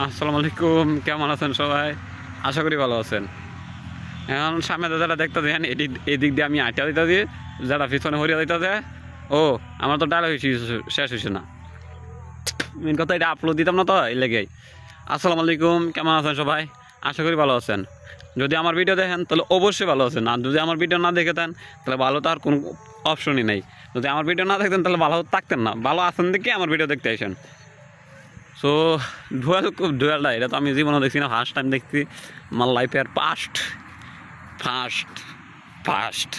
আসসালামু আলাইকুম, কেমন আছেন সবাই? আশা করি ভালো আছেন। এখন সামনে যারা দেখতে দেন এই দিক দিয়ে আমি আইটা দিতে দিয়ে যারা পিছনে হরিয়া দিতে দেয়। ও আমার তো ডায়লগ শেষ হয়েছে না, মেন কথা এটা আপলোড দিতাম না তো এই লেগেই। আসসালামু আলাইকুম, কেমন আছেন সবাই? আশা করি ভালো আছেন। যদি আমার ভিডিও দেখেন তাহলে অবশ্যই ভালো আছেন, আর যদি আমার ভিডিও না দেখে দেন তাহলে ভালো তার কোনো অপশনই নেই। যদি আমার ভিডিও না দেখতেন তাহলে ভালো থাকতেন না, ভালো আছেন দেখে আমার ভিডিও দেখতে আসেন। সো ডুয়েলটা এটা তো আমি জীবনে দেখছি না, ফার্স্ট টাইম দেখছি আমার লাইফের ফার্স্ট ফার্স্ট ফার্স্ট।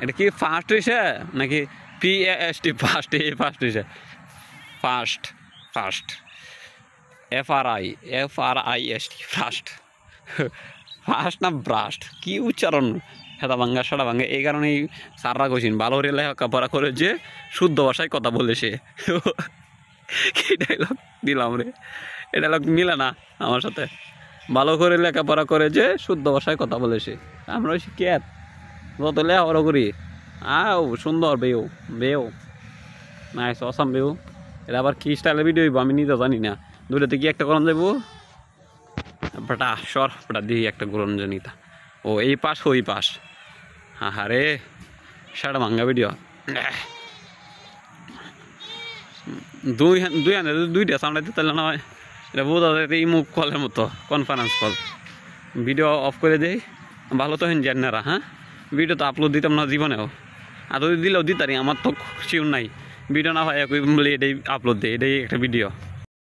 এটা কি ফার্স্ট হয়েছে নাকি PAST ফার্স্ট? এই ফার্স্ট হয়েছে, first first FRIST first. First না ব্রাস্ট, কি উচ্চারণ হেদা ভাঙ্গা সাদা ভাঙ্গা। এই কারণেই স্যাররা কইছেন ভালো করে লেখাপড়া করে যে শুদ্ধ ভাষায় কথা বলে সে। কি ডায়লগ দিলাম রে, এটা ডায়লগ মিলে না আমার সাথে। ভালো করে লেখাপড়া করে যে শুদ্ধ ভাষায় কথা বলে সে। আমরা ওই ক্যাত যত লেখাপড়া করি আও সুন্দর বেউ বেউ নাইস অসাম বেউ। এটা আবার কি স্টাইলের ভিডিও হইব আমি নিজে জানি না। দুইটাতে কি একটা করণ যাবো বেটা সর বেটা দিই একটা করণ জানিতা। ও এই পাশ ওই পাশ, হ্যাঁ রে সাড়া ভাঙ্গা ভিডিও। দুই হাতে দুইটা সামলাইতে তাহলে না হয় এটা বোঝা যায় এই মুখ কলের মতো কনফারেন্স কল। ভিডিও অফ করে দেই ভালো তো হেন জানারা। হ্যাঁ ভিডিও তো আপলোড দিতাম না জীবনেও, আর যদি দিলেও দিতারি আমার তো শিওর নাই। ভিডিও না হয় বলে এটাই আপলোড দেয়, এটাই একটা ভিডিও।